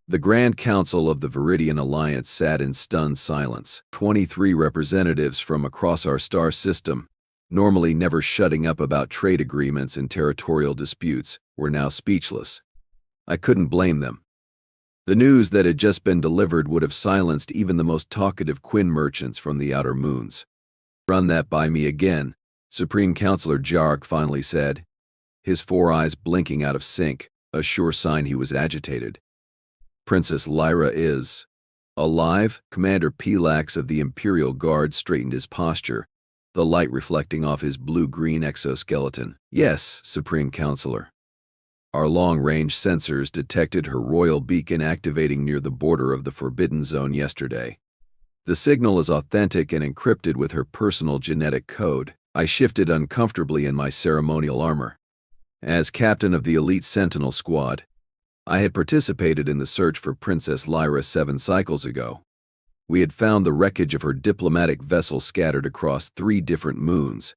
The Grand Council of the Viridian Alliance sat in stunned silence. 23 representatives from across our star system, normally never shutting up about trade agreements and territorial disputes, were now speechless. I couldn't blame them. The news that had just been delivered would have silenced even the most talkative Quinn merchants from the outer moons. "Run that by me again," Supreme Counselor Jark finally said, his four eyes blinking out of sync, a sure sign he was agitated. "Princess Lyra is alive?" Commander Pelax of the Imperial Guard straightened his posture, the light reflecting off his blue-green exoskeleton. "Yes, Supreme Counselor. Our long-range sensors detected her royal beacon activating near the border of the Forbidden Zone yesterday. The signal is authentic and encrypted with her personal genetic code." I shifted uncomfortably in my ceremonial armor. As captain of the elite Sentinel squad, I had participated in the search for Princess Lyra 7 cycles ago. We had found the wreckage of her diplomatic vessel scattered across 3 different moons.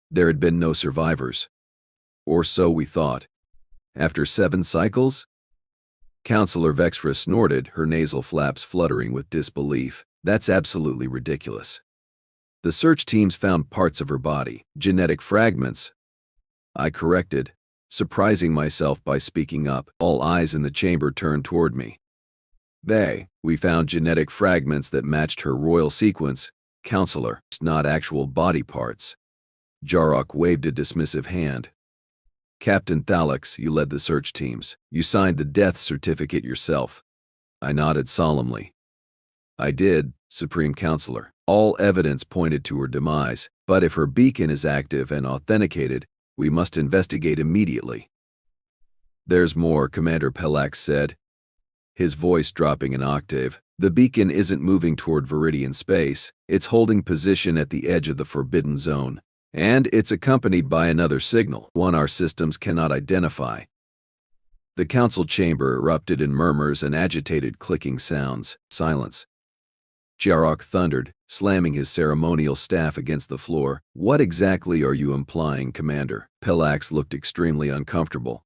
There had been no survivors. Or so we thought. After 7 cycles? Counselor Vex'ra snorted, her nasal flaps fluttering with disbelief. "That's absolutely ridiculous. The search teams found parts of her body, genetic fragments," I corrected, surprising myself by speaking up. All eyes in the chamber turned toward me. We found genetic fragments that matched her royal sequence, Counselor, not actual body parts." Jarok waved a dismissive hand. "Captain Thalix, you led the search teams. You signed the death certificate yourself." I nodded solemnly. "I did, Supreme Counselor. All evidence pointed to her demise, but if her beacon is active and authenticated, we must investigate immediately." "There's more," Commander Pelax said, his voice dropping an octave. "The beacon isn't moving toward Viridian space, it's holding position at the edge of the Forbidden Zone, and it's accompanied by another signal, one our systems cannot identify." The council chamber erupted in murmurs and agitated clicking sounds. Silence. Jarok thundered, slamming his ceremonial staff against the floor. "What exactly are you implying, Commander?" Pelax looked extremely uncomfortable.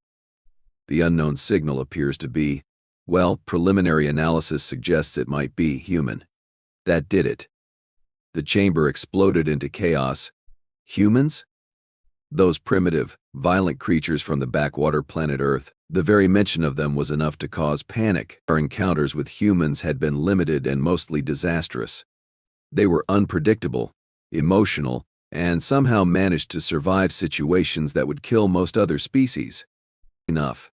"The unknown signal appears to be, well, preliminary analysis suggests it might be human. That did it." The chamber exploded into chaos. "Humans? Those primitive, violent creatures from the backwater planet Earth, the very mention of them was enough to cause panic. Our encounters with humans had been limited and mostly disastrous. They were unpredictable, emotional, and somehow managed to survive situations that would kill most other species." "Enough."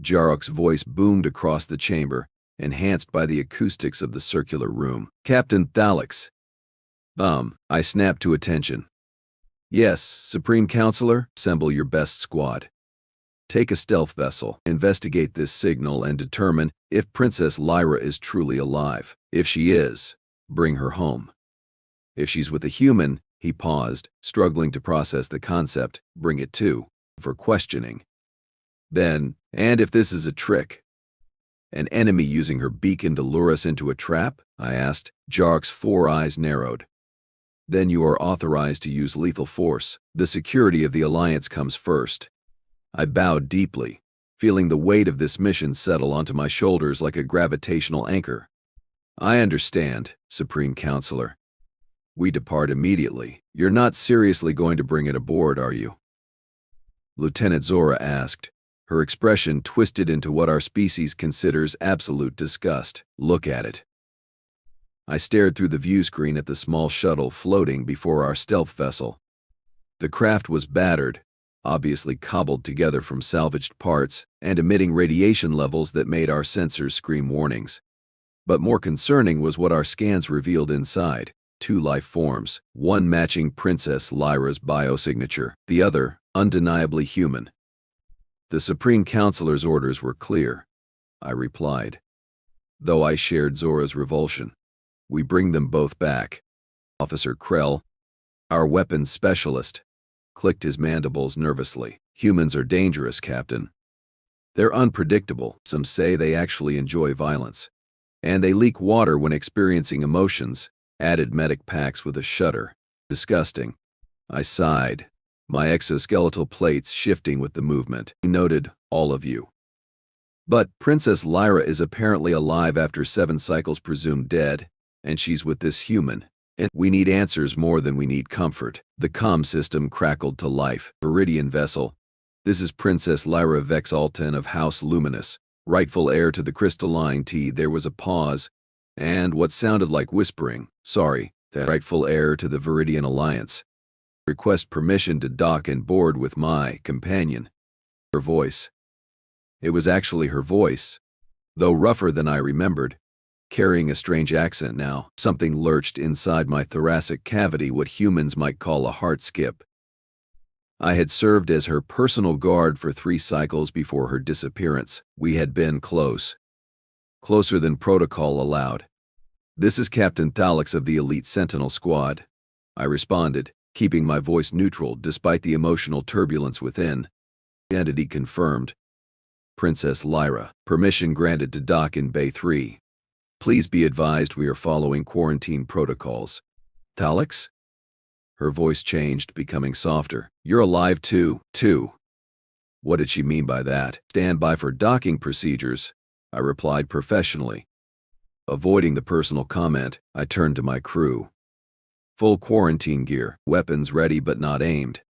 Jarok's voice boomed across the chamber, enhanced by the acoustics of the circular room. "Captain Thalix." I snapped to attention. "Yes, Supreme Counselor, assemble your best squad. Take a stealth vessel, investigate this signal, and determine if Princess Lyra is truly alive. If she is, bring her home. If she's with a human," he paused, struggling to process the concept, "bring it too, for questioning. Then, and if this is a trick, an enemy using her beacon to lure us into a trap?" I asked. Jark's 4 eyes narrowed. "Then you are authorized to use lethal force. The security of the Alliance comes first." I bowed deeply, feeling the weight of this mission settle onto my shoulders like a gravitational anchor. "I understand, Supreme Counselor. We depart immediately. You're not seriously going to bring it aboard, are you?" Lieutenant Zora asked, her expression twisted into what our species considers absolute disgust. "Look at it." I stared through the view screen at the small shuttle floating before our stealth vessel. The craft was battered, obviously cobbled together from salvaged parts, and emitting radiation levels that made our sensors scream warnings. But more concerning was what our scans revealed inside. 2 life forms, one matching Princess Lyra's biosignature, the other undeniably human. "The Supreme Counselor's orders were clear," I replied, though I shared Zora's revulsion. "We bring them both back." Officer Krell, our weapons specialist, clicked his mandibles nervously. "Humans are dangerous, Captain. They're unpredictable. Some say they actually enjoy violence. And they leak water when experiencing emotions," added Medic Pax with a shudder. "Disgusting." I sighed, my exoskeletal plates shifting with the movement. He noted, "All of you. But Princess Lyra is apparently alive after 7 cycles presumed dead, and she's with this human. And we need answers more than we need comfort. The comm system crackled to life. Viridian vessel. This is Princess Lyra Vex'ra of House Luminous, rightful heir to the crystalline T. There was a pause, and what sounded like whispering. Sorry, the rightful heir to the Viridian Alliance. Request permission to dock and board with my companion. Her voice. It was actually her voice, though rougher than I remembered, carrying a strange accent now. Something lurched inside my thoracic cavity, what humans might call a heart skip. I had served as her personal guard for 3 cycles before her disappearance. We had been close. Closer than protocol allowed. This is Captain Thalix of the Elite Sentinel Squad, I responded, keeping my voice neutral despite the emotional turbulence within. Identity confirmed. Princess Lyra. Permission granted to dock in Bay 3. Please be advised we are following quarantine protocols. Thalix? Her voice changed, becoming softer. You're alive too. What did she mean by that? Stand by for docking procedures, I replied professionally. Avoiding the personal comment, I turned to my crew. Full quarantine gear, weapons ready but not aimed.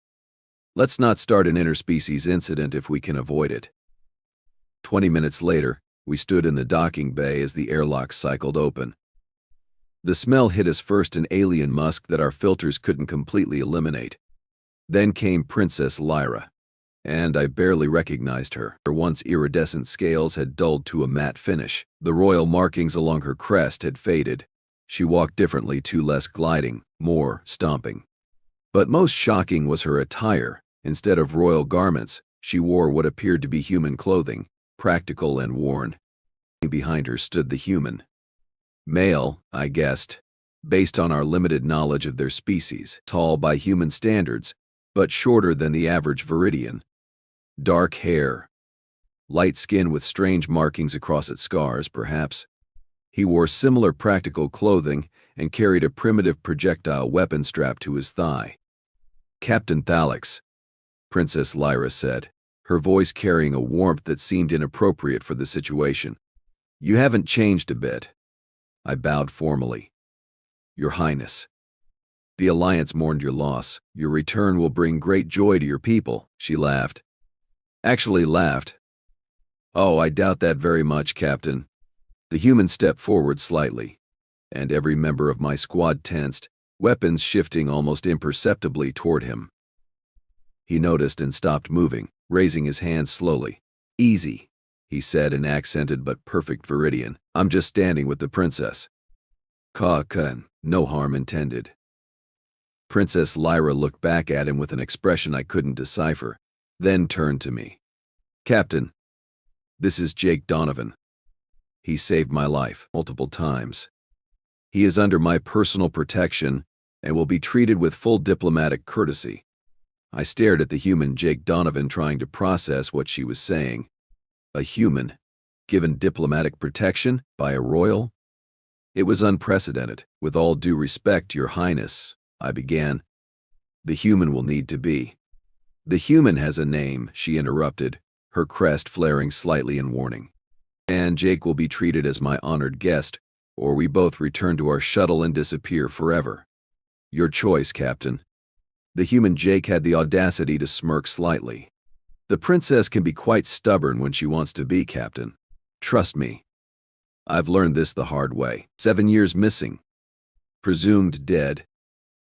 Let's not start an interspecies incident if we can avoid it. 20 minutes later, we stood in the docking bay as the airlock cycled open. The smell hit us first, an alien musk that our filters couldn't completely eliminate. Then came Princess Lyra, and I barely recognized her. Her once iridescent scales had dulled to a matte finish. The royal markings along her crest had faded. She walked differently, too, less gliding, more stomping. But most shocking was her attire. Instead of royal garments, she wore what appeared to be human clothing, practical and worn. Behind her stood the human. Male, I guessed, based on our limited knowledge of their species. Tall by human standards, but shorter than the average Viridian. Dark hair. Light skin with strange markings across its scars, perhaps. He wore similar practical clothing and carried a primitive projectile weapon strapped to his thigh. Captain Thalix, Princess Lyra said, her voice carrying a warmth that seemed inappropriate for the situation. You haven't changed a bit. I bowed formally. Your Highness. The Alliance mourned your loss. Your return will bring great joy to your people, she laughed. Actually laughed. Oh, I doubt that very much, Captain. The human stepped forward slightly, and every member of my squad tensed, weapons shifting almost imperceptibly toward him. He noticed and stopped moving, raising his hands slowly. Easy, he said in accented but perfect Viridian. I'm just standing with the princess. Ka-kun, no harm intended. Princess Lyra looked back at him with an expression I couldn't decipher, then turned to me. Captain, this is Jake Donovan. He saved my life multiple times. He is under my personal protection and will be treated with full diplomatic courtesy. I stared at the human Jake Donovan, trying to process what she was saying. A human, given diplomatic protection by a royal? It was unprecedented. With all due respect, Your Highness, I began. The human will need to be. The human has a name, she interrupted, her crest flaring slightly in warning. And Jake will be treated as my honored guest, or we both return to our shuttle and disappear forever. Your choice, Captain. The human Jake had the audacity to smirk slightly. The princess can be quite stubborn when she wants to be, Captain. Trust me. I've learned this the hard way. 7 years missing. Presumed dead.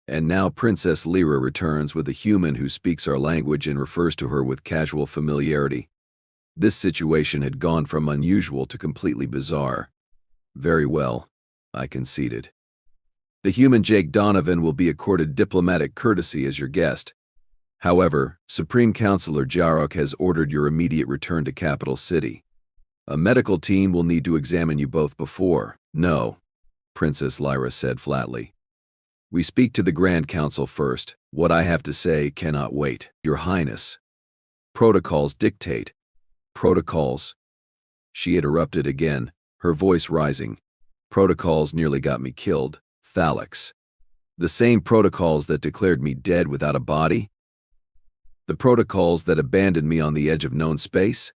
And now Princess Lyra returns with a human who speaks our language and refers to her with casual familiarity. This situation had gone from unusual to completely bizarre. Very well, I conceded. The human Jake Donovan will be accorded diplomatic courtesy as your guest. However, Supreme Counselor Jarok has ordered your immediate return to Capital City. A medical team will need to examine you both before. No, Princess Lyra said flatly. We speak to the Grand Council first. What I have to say cannot wait. Your Highness. Protocols dictate. Protocols? She interrupted again, her voice rising. Protocols nearly got me killed. Thalix. The same protocols that declared me dead without a body? The protocols that abandoned me on the edge of known space?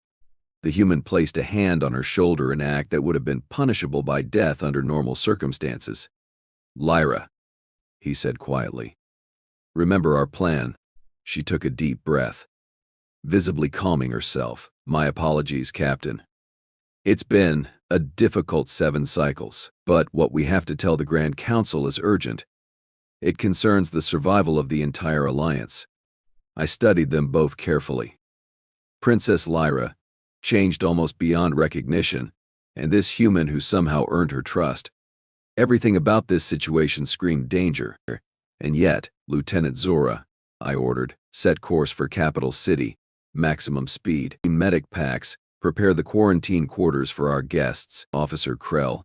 The human placed a hand on her shoulder, an act that would have been punishable by death under normal circumstances. "Lyra," he said quietly. "Remember our plan." She took a deep breath, visibly calming herself. "My apologies, Captain. It's been a difficult 7 cycles, but what we have to tell the Grand Council is urgent. It concerns the survival of the entire alliance." I studied them both carefully. Princess Lyra, changed almost beyond recognition, and this human who somehow earned her trust. Everything about this situation screamed danger. And yet, "Lieutenant Zora," I ordered, "set course for capital city, maximum speed. Medic packs, prepare the quarantine quarters for our guests. Officer Krell,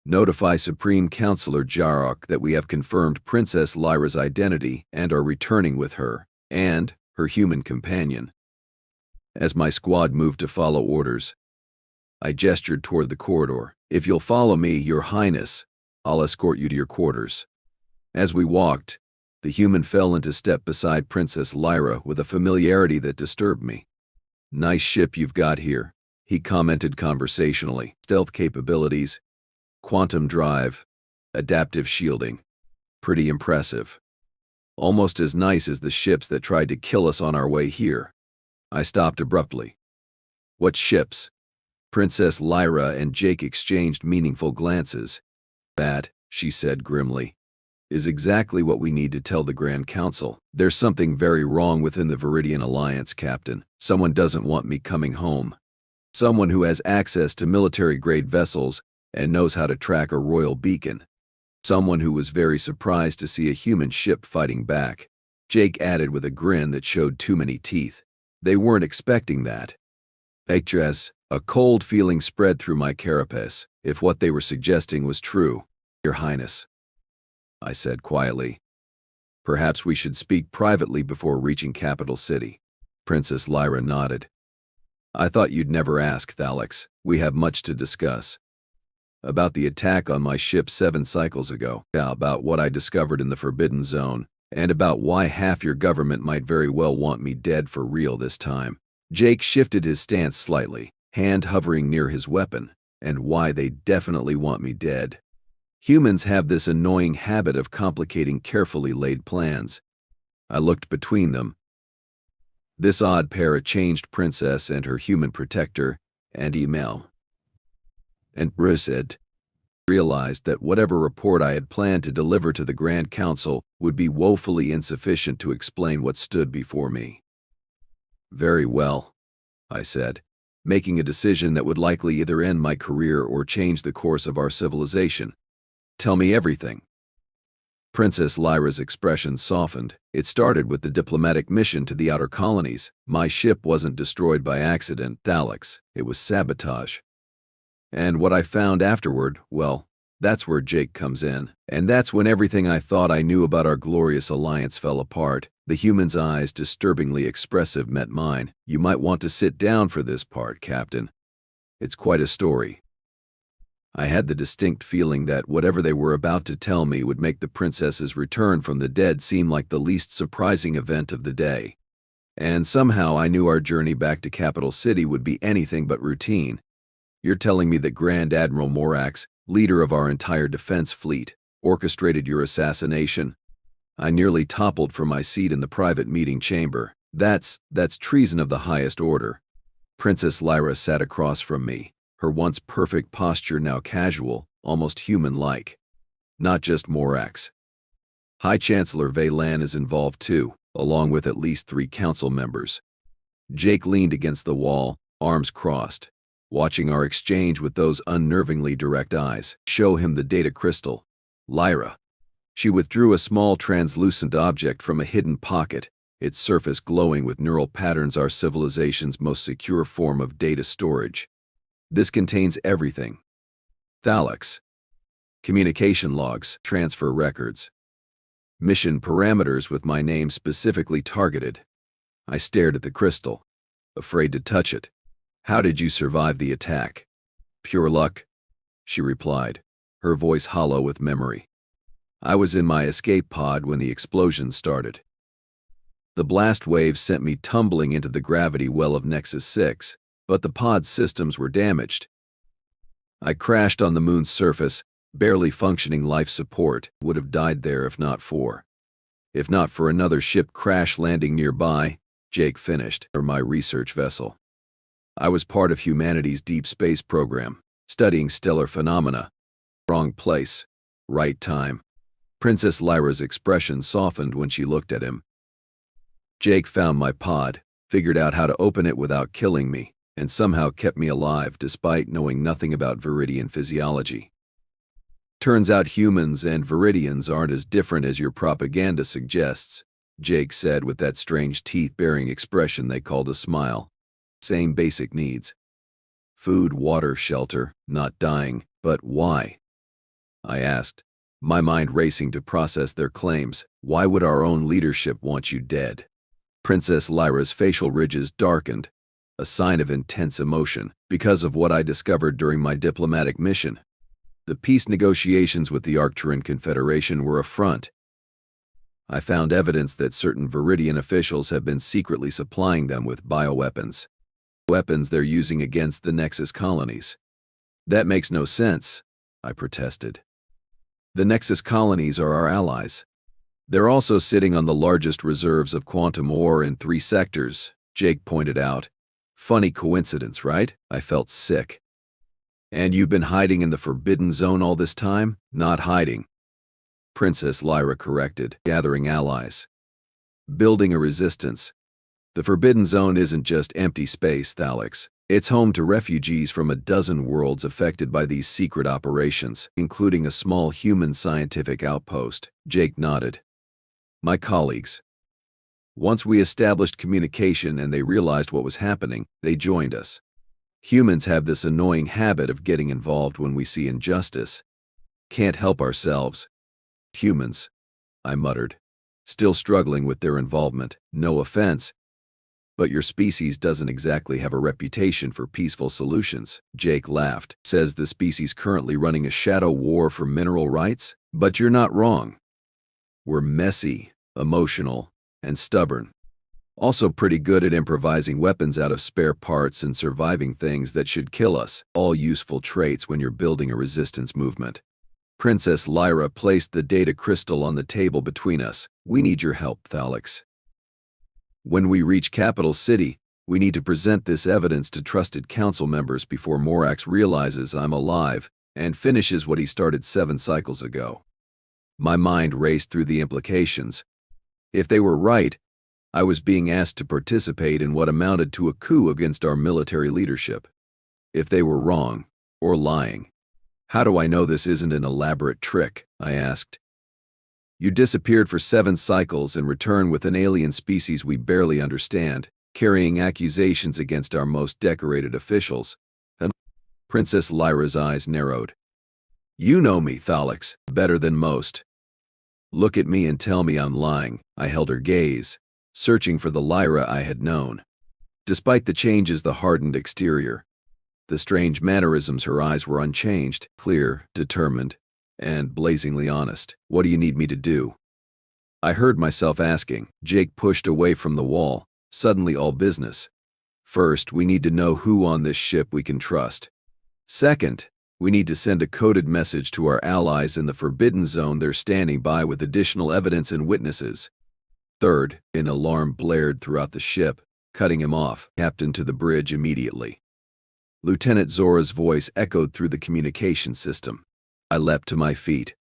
notify Supreme Counselor Jarok that we have confirmed Princess Lyra's identity and are returning with her, and her human companion." As my squad moved to follow orders, I gestured toward the corridor. "If you'll follow me, Your Highness, I'll escort you to your quarters." As we walked, the human fell into step beside Princess Lyra with a familiarity that disturbed me. "Nice ship you've got here," he commented conversationally. "Stealth capabilities, quantum drive, adaptive shielding. Pretty impressive. Almost as nice as the ships that tried to kill us on our way here." I stopped abruptly. "What ships?" Princess Lyra and Jake exchanged meaningful glances. "That," she said grimly, "is exactly what we need to tell the Grand Council. There's something very wrong within the Viridian Alliance, Captain. Someone doesn't want me coming home. Someone who has access to military-grade vessels and knows how to track a royal beacon. Someone who was very surprised to see a human ship fighting back." Jake added with a grin that showed too many teeth. "They weren't expecting that." A cold feeling spread through my carapace. If what they were suggesting was true. "Your Highness," I said quietly, "perhaps we should speak privately before reaching capital city." Princess Lyra nodded. "I thought you'd never ask, Thalix. We have much to discuss. About the attack on my ship 7 cycles ago, about what I discovered in the Forbidden Zone, and about why half your government might very well want me dead for real this time." Jake shifted his stance slightly, hand hovering near his weapon. "And why they definitely want me dead. Humans have this annoying habit of complicating carefully laid plans." I looked between them. This odd pair, a changed princess and her human protector, and email. And Rizid realized that whatever report I had planned to deliver to the Grand Council would be woefully insufficient to explain what stood before me. "Very well," I said, making a decision that would likely either end my career or change the course of our civilization. "Tell me everything." Princess Lyra's expression softened. "It started with the diplomatic mission to the outer colonies. My ship wasn't destroyed by accident, Thalix. It was sabotage. And what I found afterward, well, that's where Jake comes in. And that's when everything I thought I knew about our glorious alliance fell apart." The human's eyes, disturbingly expressive, met mine. "You might want to sit down for this part, Captain. It's quite a story." I had the distinct feeling that whatever they were about to tell me would make the princess's return from the dead seem like the least surprising event of the day. And somehow I knew our journey back to Capital City would be anything but routine. "You're telling me that Grand Admiral Morax, leader of our entire defense fleet, orchestrated your assassination?" I nearly toppled from my seat in the private meeting chamber. That's treason of the highest order." Princess Lyra sat across from me, her once perfect posture now casual, almost human-like. "Not just Morax. High Chancellor Veylan is involved too, along with at least 3 council members." Jake leaned against the wall, arms crossed, watching our exchange with those unnervingly direct eyes. "Show him the data crystal, Lyra." She withdrew a small translucent object from a hidden pocket, its surface glowing with neural patterns, our civilization's most secure form of data storage. "This contains everything. Thalix. Communication logs, transfer records. Mission parameters with my name specifically targeted." I stared at the crystal, afraid to touch it. "How did you survive the attack?" "Pure luck," she replied, her voice hollow with memory. "I was in my escape pod when the explosion started. The blast wave sent me tumbling into the gravity well of Nexus 6. but the pod's systems were damaged. I crashed on the moon's surface, barely functioning life support, would have died there if not for another ship crash landing nearby, Jake finished, or my research vessel. I was part of humanity's deep space program, studying stellar phenomena. Wrong place, right time. Princess Lyra's expression softened when she looked at him. Jake found my pod, figured out how to open it without killing me, and somehow kept me alive despite knowing nothing about Viridian physiology. Turns out humans and Viridians aren't as different as your propaganda suggests, Jake said with that strange teeth-baring expression they called a smile. Same basic needs. Food, water, shelter, not dying, but why? I asked, my mind racing to process their claims. Why would our own leadership want you dead? Princess Lyra's facial ridges darkened, a sign of intense emotion, because of what I discovered during my diplomatic mission. The peace negotiations with the Arcturan Confederation were a front. I found evidence that certain Viridian officials have been secretly supplying them with bioweapons. Weapons they're using against the Nexus colonies. That makes no sense, I protested. The Nexus colonies are our allies. They're also sitting on the largest reserves of quantum ore in 3 sectors, Jake pointed out. Funny coincidence, right? I felt sick. And you've been hiding in the Forbidden Zone all this time? Not hiding, Princess Lyra corrected, gathering allies. Building a resistance. The Forbidden Zone isn't just empty space, Thalix. It's home to refugees from a dozen worlds affected by these secret operations, including a small human scientific outpost. Jake nodded. My colleagues. Once we established communication and they realized what was happening, they joined us. Humans have this annoying habit of getting involved when we see injustice. Can't help ourselves. Humans, I muttered, still struggling with their involvement. No offense, but your species doesn't exactly have a reputation for peaceful solutions. Jake laughed. Says the species currently running a shadow war for mineral rights? But you're not wrong. We're messy, emotional, and stubborn. Also pretty good at improvising weapons out of spare parts and surviving things that should kill us. All useful traits when you're building a resistance movement. Princess Lyra placed the data crystal on the table between us. We need your help, Thalix. When we reach Capital City, we need to present this evidence to trusted council members before Morax realizes I'm alive and finishes what he started 7 cycles ago. My mind raced through the implications. If they were right, I was being asked to participate in what amounted to a coup against our military leadership. If they were wrong, or lying. How do I know this isn't an elaborate trick? I asked. You disappeared for 7 cycles and returned with an alien species we barely understand, carrying accusations against our most decorated officials. And Princess Lyra's eyes narrowed. You know me, Thalix, better than most. Look at me and tell me I'm lying. I held her gaze, searching for the Lyra I had known. Despite the changes, the hardened exterior, the strange mannerisms, her eyes were unchanged, clear, determined, and blazingly honest. What do you need me to do? I heard myself asking. Jake pushed away from the wall, suddenly all business. First, we need to know who on this ship we can trust. Second, we need to send a coded message to our allies in the Forbidden Zone they're standing by with additional evidence and witnesses. Third, an alarm blared throughout the ship, cutting him off. Captain to the bridge immediately. Lieutenant Zora's voice echoed through the communication system. I leapt to my feet.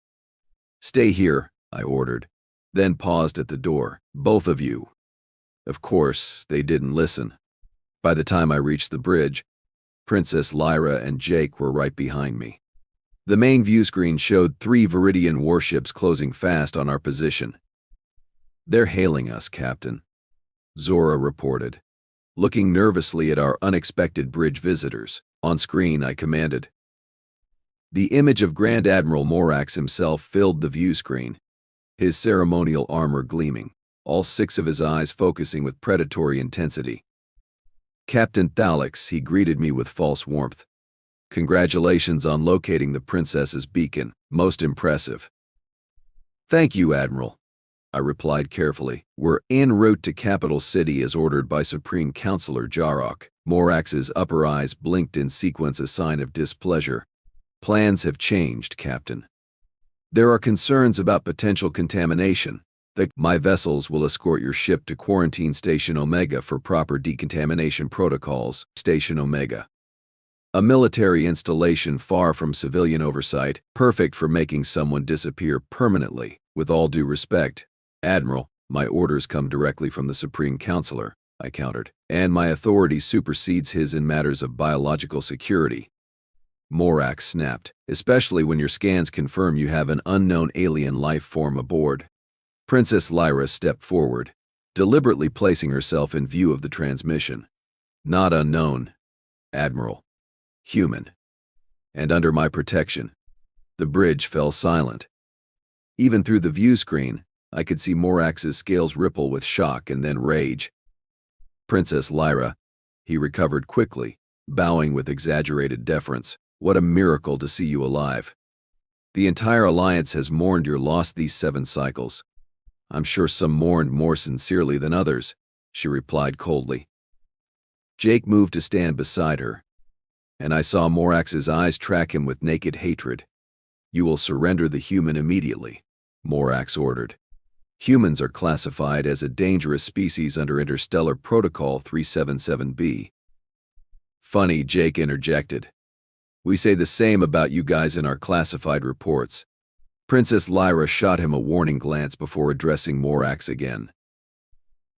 Stay here, I ordered, then paused at the door. Both of you. Of course, they didn't listen. By the time I reached the bridge, Princess Lyra and Jake were right behind me. The main view screen showed 3 Viridian warships closing fast on our position. They're hailing us, Captain, Zora reported, looking nervously at our unexpected bridge visitors. On screen, I commanded. The image of Grand Admiral Morax himself filled the view screen, his ceremonial armor gleaming, all 6 of his eyes focusing with predatory intensity. Captain Thalix, he greeted me with false warmth. Congratulations on locating the princess's beacon. Most impressive. Thank you, Admiral. I replied carefully. We're en route to capital city as ordered by Supreme Counselor Jarok. Morax's upper eyes blinked in sequence, a sign of displeasure. Plans have changed, Captain. There are concerns about potential contamination. My vessels will escort your ship to Quarantine Station Omega for proper decontamination protocols. Station Omega. A military installation far from civilian oversight, perfect for making someone disappear permanently. With all due respect, Admiral, my orders come directly from the Supreme Counselor, I countered, and my authority supersedes his in matters of biological security. Morax snapped, especially when your scans confirm you have an unknown alien life form aboard. Princess Lyra stepped forward, deliberately placing herself in view of the transmission. Not unknown, Admiral. Human. And under my protection. The bridge fell silent. Even through the view screen, I could see Morax's scales ripple with shock and then rage. Princess Lyra, he recovered quickly, bowing with exaggerated deference. What a miracle to see you alive. The entire Alliance has mourned your loss these 7 cycles. I'm sure some mourned more sincerely than others, she replied coldly. Jake moved to stand beside her, and I saw Morax's eyes track him with naked hatred. You will surrender the human immediately, Morax ordered. Humans are classified as a dangerous species under Interstellar Protocol 377b. Funny, Jake interjected. We say the same about you guys in our classified reports. Princess Lyra shot him a warning glance before addressing Morax again.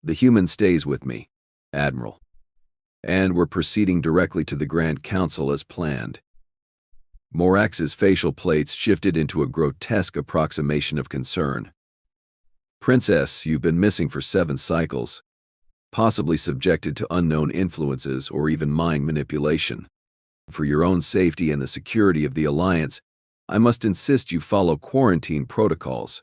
The human stays with me, Admiral. And we're proceeding directly to the Grand Council as planned. Morax's facial plates shifted into a grotesque approximation of concern. Princess, you've been missing for 7 cycles, possibly subjected to unknown influences or even mind manipulation. For your own safety and the security of the Alliance, I must insist you follow quarantine protocols.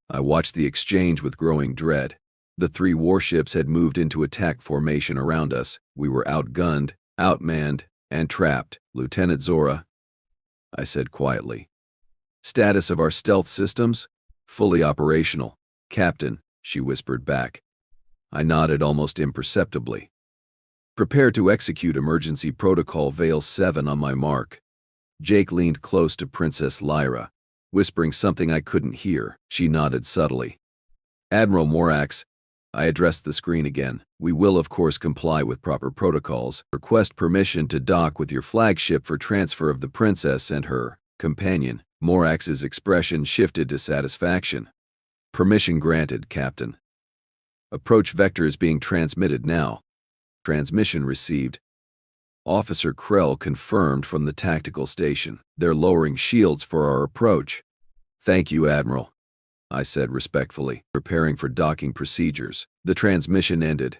I watched the exchange with growing dread. The 3 warships had moved into attack formation around us. We were outgunned, outmanned, and trapped. Lieutenant Zora, I said quietly. Status of our stealth systems? Fully operational. Captain, she whispered back. I nodded almost imperceptibly. Prepare to execute emergency protocol Veil 7 on my mark. Jake leaned close to Princess Lyra, whispering something I couldn't hear. She nodded subtly. Admiral Morax, I addressed the screen again. We will of course comply with proper protocols. Request permission to dock with your flagship for transfer of the princess and her companion. Morax's expression shifted to satisfaction. Permission granted, Captain. Approach vector is being transmitted now. Transmission received. Officer Krell confirmed from the tactical station. They're lowering shields for our approach. Thank you, Admiral, I said respectfully, preparing for docking procedures. The transmission ended,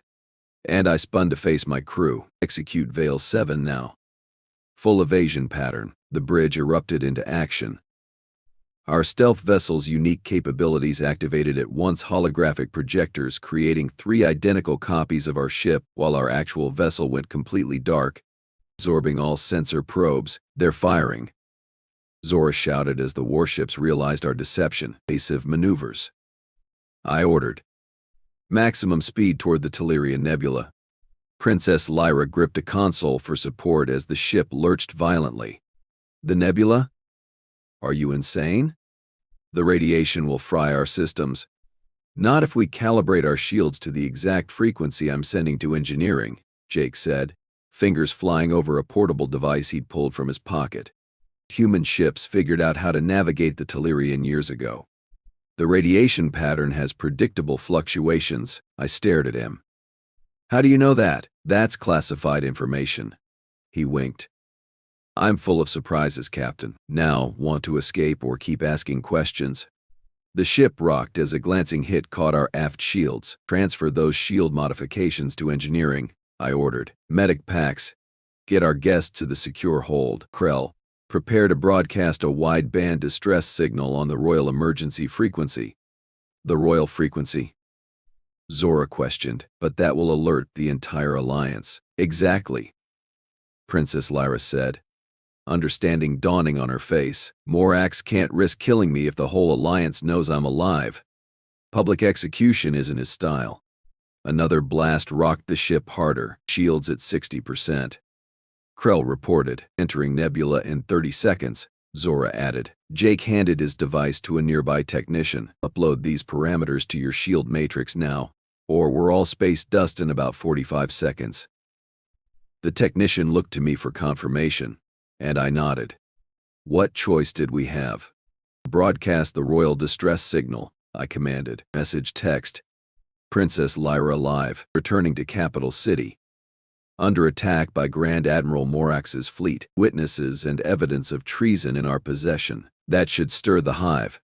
and I spun to face my crew. Execute Veil 7 now. Full evasion pattern. The bridge erupted into action. Our stealth vessel's unique capabilities activated at once holographic projectors, creating 3 identical copies of our ship, while our actual vessel went completely dark, absorbing all sensor probes. They're firing, Zora shouted as the warships realized our deception. Evasive maneuvers, I ordered. Maximum speed toward the Tellurian Nebula. Princess Lyra gripped a console for support as the ship lurched violently. The nebula? Are you insane? The radiation will fry our systems. Not if we calibrate our shields to the exact frequency I'm sending to engineering, Jake said, fingers flying over a portable device he'd pulled from his pocket. Human ships figured out how to navigate the Tellurian years ago. The radiation pattern has predictable fluctuations. I stared at him. How do you know that? That's classified information. He winked. I'm full of surprises, Captain. Now, want to escape or keep asking questions? The ship rocked as a glancing hit caught our aft shields. Transfer those shield modifications to engineering, I ordered. Medic packs. Get our guests to the secure hold. Krell, prepare to broadcast a wideband distress signal on the Royal Emergency Frequency. The Royal Frequency? Zora questioned, but that will alert the entire Alliance. Exactly, Princess Lyra said, understanding dawning on her face. Morax can't risk killing me if the whole Alliance knows I'm alive. Public execution isn't his style. Another blast rocked the ship harder, shields at 60%. Krell reported, entering Nebula in 30 seconds. Zora added. Jake handed his device to a nearby technician. Upload these parameters to your shield matrix now, or we're all space dust in about 45 seconds. The technician looked to me for confirmation, and I nodded. What choice did we have? Broadcast the royal distress signal, I commanded. Message text. Princess Lyra alive, returning to Capital City. Under attack by Grand Admiral Morax's fleet, witnesses and evidence of treason in our possession. That should stir the hive.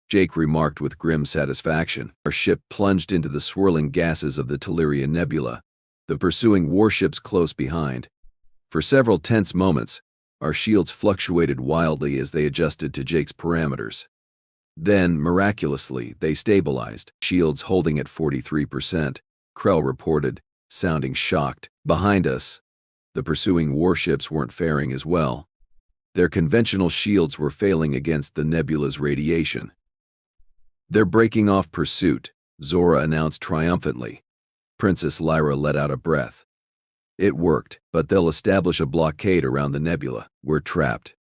Jake remarked with grim satisfaction. Our ship plunged into the swirling gases of the Tellyria Nebula, the pursuing warships close behind. For several tense moments, our shields fluctuated wildly as they adjusted to Jake's parameters. Then, miraculously, they stabilized, shields holding at 43%, Krell reported, sounding shocked. Behind us, the pursuing warships weren't faring as well. Their conventional shields were failing against the nebula's radiation. They're breaking off pursuit, Zora announced triumphantly. Princess Lyra let out a breath. It worked, but they'll establish a blockade around the nebula. We're trapped.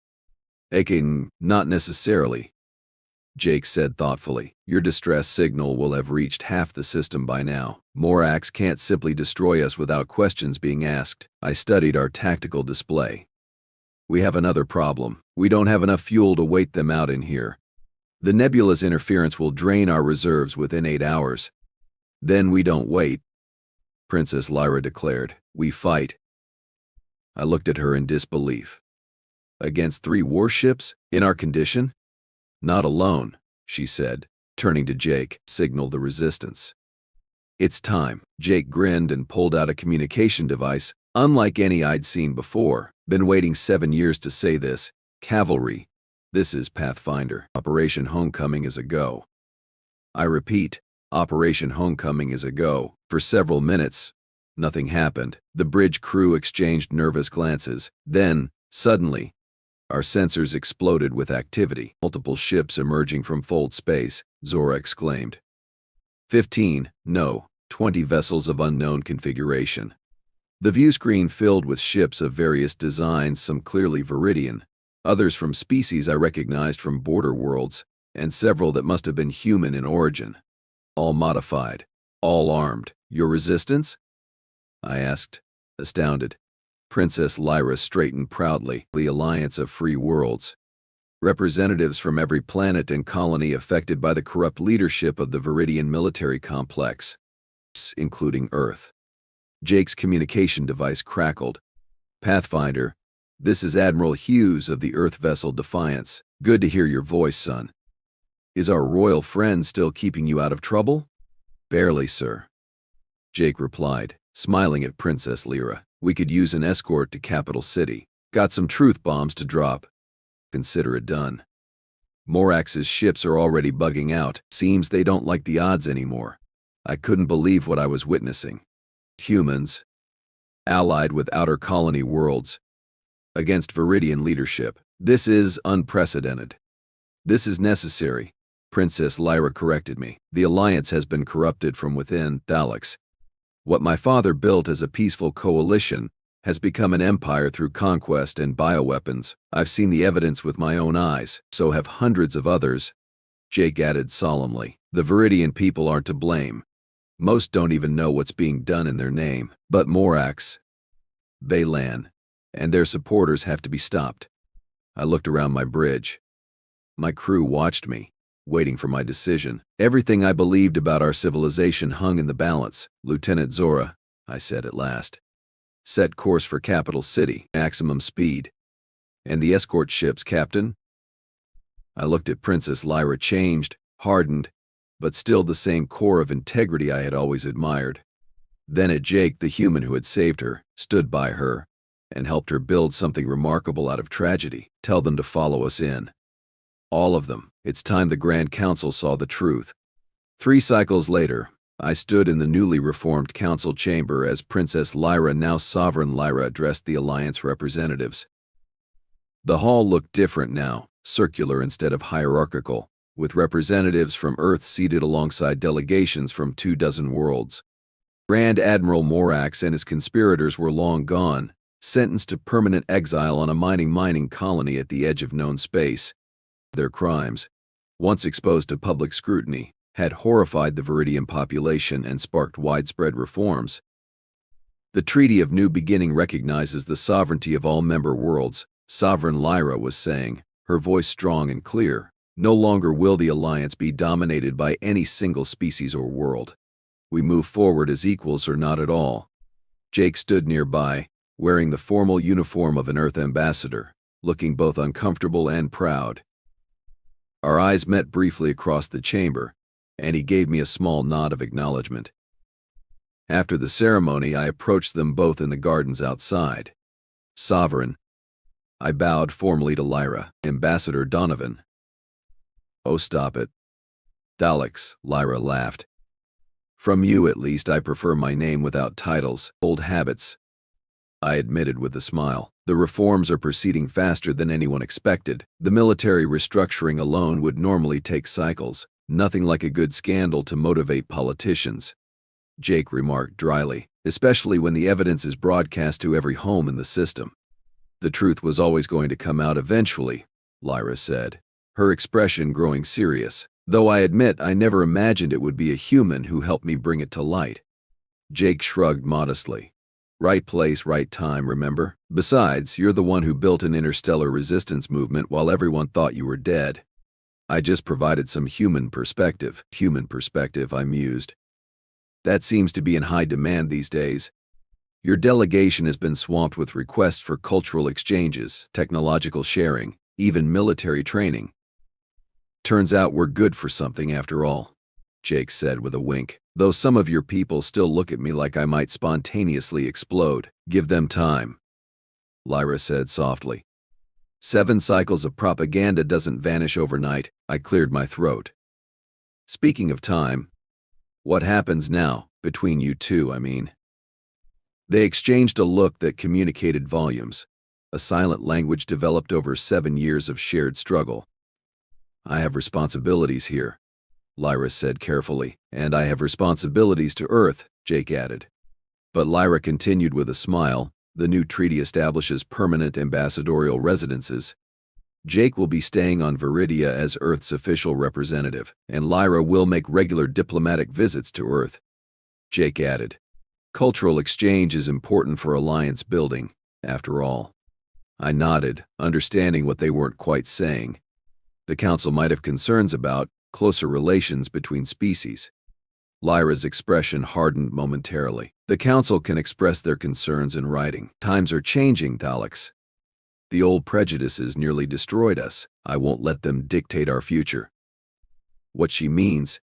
Not necessarily, Jake said thoughtfully. Your distress signal will have reached half the system by now. Morax can't simply destroy us without questions being asked. I studied our tactical display. We have another problem. We don't have enough fuel to wait them out in here. The nebula's interference will drain our reserves within 8 hours. Then we don't wait, Princess Lyra declared. We fight. I looked at her in disbelief. Against 3 warships? In our condition? Not alone, she said, turning to Jake. Signal the resistance. It's time. Jake grinned and pulled out a communication device, unlike any I'd seen before. Been waiting 7 years to say this. Cavalry. This is Pathfinder. Operation Homecoming is a go. I repeat, Operation Homecoming is a go. For several minutes, nothing happened. The bridge crew exchanged nervous glances. Then, suddenly, our sensors exploded with activity. Multiple ships emerging from fold space, Zora exclaimed. 15, no, 20 vessels of unknown configuration. The view screen filled with ships of various designs, some clearly Viridian, others from species I recognized from border worlds, and several that must have been human in origin. All modified, all armed. Your resistance? I asked, astounded. Princess Lyra straightened proudly. The Alliance of Free Worlds. Representatives from every planet and colony affected by the corrupt leadership of the Viridian military complex, including Earth. Jake's communication device crackled. Pathfinder, this is Admiral Hughes of the Earth vessel Defiance. Good to hear your voice, son. Is our royal friend still keeping you out of trouble? Barely, sir, Jake replied, smiling at Princess Lyra. We could use an escort to Capital City. Got some truth bombs to drop. Consider it done. Morax's ships are already bugging out. Seems they don't like the odds anymore. I couldn't believe what I was witnessing. Humans, allied with outer colony worlds, against Viridian leadership. This is unprecedented. This is necessary, Princess Lyra corrected me. The Alliance has been corrupted from within. Thalax. What my father built as a peaceful coalition has become an empire through conquest and bioweapons. I've seen the evidence with my own eyes, so have hundreds of others, Jake added solemnly. The Viridian people aren't to blame. Most don't even know what's being done in their name. But Morax, Baylan, and their supporters have to be stopped. I looked around my bridge. My crew watched me, waiting for my decision. Everything I believed about our civilization hung in the balance. Lieutenant Zora, I said at last. Set course for Capital City, maximum speed. And the escort ships, Captain? I looked at Princess Lyra, changed, hardened, but still the same core of integrity I had always admired. Then at Jake, the human who had saved her, stood by her, and helped her build something remarkable out of tragedy. Tell them to follow us in. All of them. It's time the Grand Council saw the truth. 3 cycles later, I stood in the newly reformed council chamber as Princess Lyra, now Sovereign Lyra, addressed the Alliance representatives. The hall looked different now, circular instead of hierarchical. with representatives from Earth seated alongside delegations from 24 worlds. Grand Admiral Morax and his conspirators were long gone, sentenced to permanent exile on a mining colony at the edge of known space. Their crimes, once exposed to public scrutiny, had horrified the Viridian population and sparked widespread reforms. The Treaty of New Beginning recognizes the sovereignty of all member worlds, Sovereign Lyra was saying, her voice strong and clear. No longer will the Alliance be dominated by any single species or world. We move forward as equals or not at all. Jake stood nearby, wearing the formal uniform of an Earth ambassador, looking both uncomfortable and proud. Our eyes met briefly across the chamber, and he gave me a small nod of acknowledgement. After the ceremony, I approached them both in the gardens outside. Sovereign. I bowed formally to Lyra. Ambassador Donovan. Oh, stop it. Thalix, Lyra laughed. From you, at least, I prefer my name without titles. Old habits. I admitted with a smile. The reforms are proceeding faster than anyone expected. The military restructuring alone would normally take cycles. Nothing like a good scandal to motivate politicians. Jake remarked dryly, especially when the evidence is broadcast to every home in the system. The truth was always going to come out eventually, Lyra said, her expression growing serious, though I admit I never imagined it would be a human who helped me bring it to light. Jake shrugged modestly. Right place, right time, remember? Besides, you're the one who built an interstellar resistance movement while everyone thought you were dead. I just provided some human perspective. Human perspective, I mused. That seems to be in high demand these days. Your delegation has been swamped with requests for cultural exchanges, technological sharing, even military training. Turns out we're good for something after all, Jake said with a wink, though some of your people still look at me like I might spontaneously explode. Give them time, Lyra said softly. 7 cycles of propaganda doesn't vanish overnight. I cleared my throat. Speaking of time, what happens now, between you two, I mean? They exchanged a look that communicated volumes, a silent language developed over 7 years of shared struggle. I have responsibilities here, Lyra said carefully, and I have responsibilities to Earth, Jake added. But Lyra continued with a smile. The new treaty establishes permanent ambassadorial residences. Jake will be staying on Viridia as Earth's official representative, and Lyra will make regular diplomatic visits to Earth. Jake added, cultural exchange is important for alliance building, after all. I nodded, understanding what they weren't quite saying. The Council might have concerns about closer relations between species. Lyra's expression hardened momentarily. The Council can express their concerns in writing. Times are changing, Thalix. The old prejudices nearly destroyed us. I won't let them dictate our future. What she means,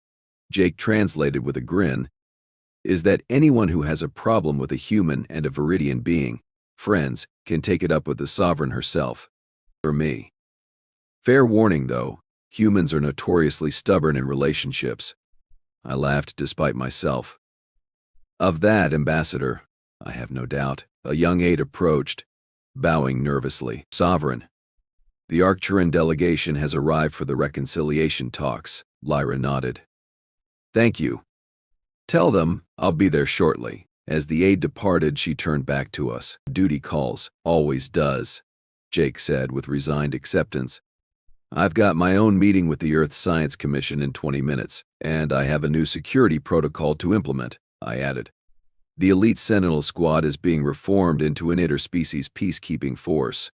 Jake translated with a grin, is that anyone who has a problem with a human and a Viridian being, friends, can take it up with the Sovereign herself. For me. Fair warning, though, humans are notoriously stubborn in relationships. I laughed despite myself. Of that, Ambassador, I have no doubt. A young aide approached, bowing nervously. Sovereign. The Arcturan delegation has arrived for the reconciliation talks, Lyra nodded. Thank you. Tell them I'll be there shortly. As the aide departed, she turned back to us. Duty calls, always does, Jake said with resigned acceptance. I've got my own meeting with the Earth Science Commission in 20 minutes, and I have a new security protocol to implement, I added. The elite Sentinel Squad is being reformed into an interspecies peacekeeping force.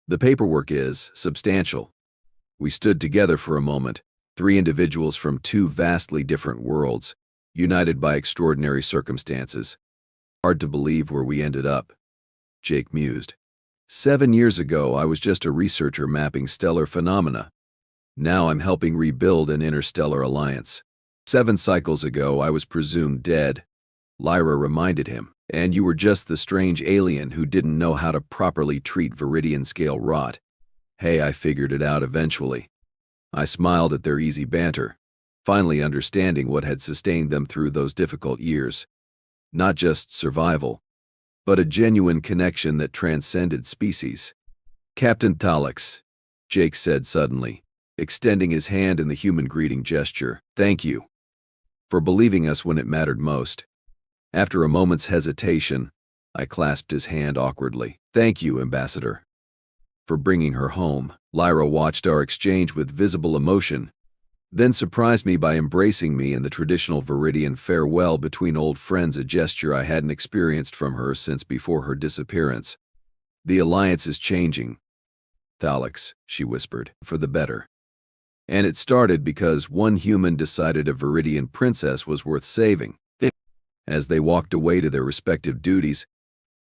The paperwork is substantial. We stood together for a moment, 3 individuals from 2 vastly different worlds, united by extraordinary circumstances. Hard to believe where we ended up, Jake mused. 7 years ago, I was just a researcher mapping stellar phenomena. Now I'm helping rebuild an interstellar alliance. 7 cycles ago, I was presumed dead, Lyra reminded him, and you were just the strange alien who didn't know how to properly treat Viridian-scale rot. Hey, I figured it out eventually. I smiled at their easy banter, finally understanding what had sustained them through those difficult years. Not just survival, but a genuine connection that transcended species. Captain Thalix, Jake said suddenly, extending his hand in the human greeting gesture. "Thank you for believing us when it mattered most." After a moment's hesitation, I clasped his hand awkwardly. "Thank you, Ambassador, for bringing her home." Lyra watched our exchange with visible emotion, then surprised me by embracing me in the traditional Viridian farewell between old friends, a gesture I hadn't experienced from her since before her disappearance. "The Alliance is changing, Thalix," she whispered, "for the better. And it started because one human decided a Viridian princess was worth saving." As they walked away to their respective duties,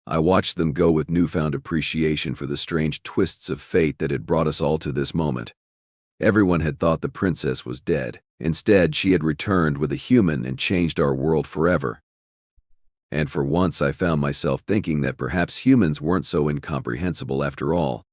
I watched them go with newfound appreciation for the strange twists of fate that had brought us all to this moment. Everyone had thought the princess was dead. Instead, she had returned with a human and changed our world forever. And for once I found myself thinking that perhaps humans weren't so incomprehensible after all.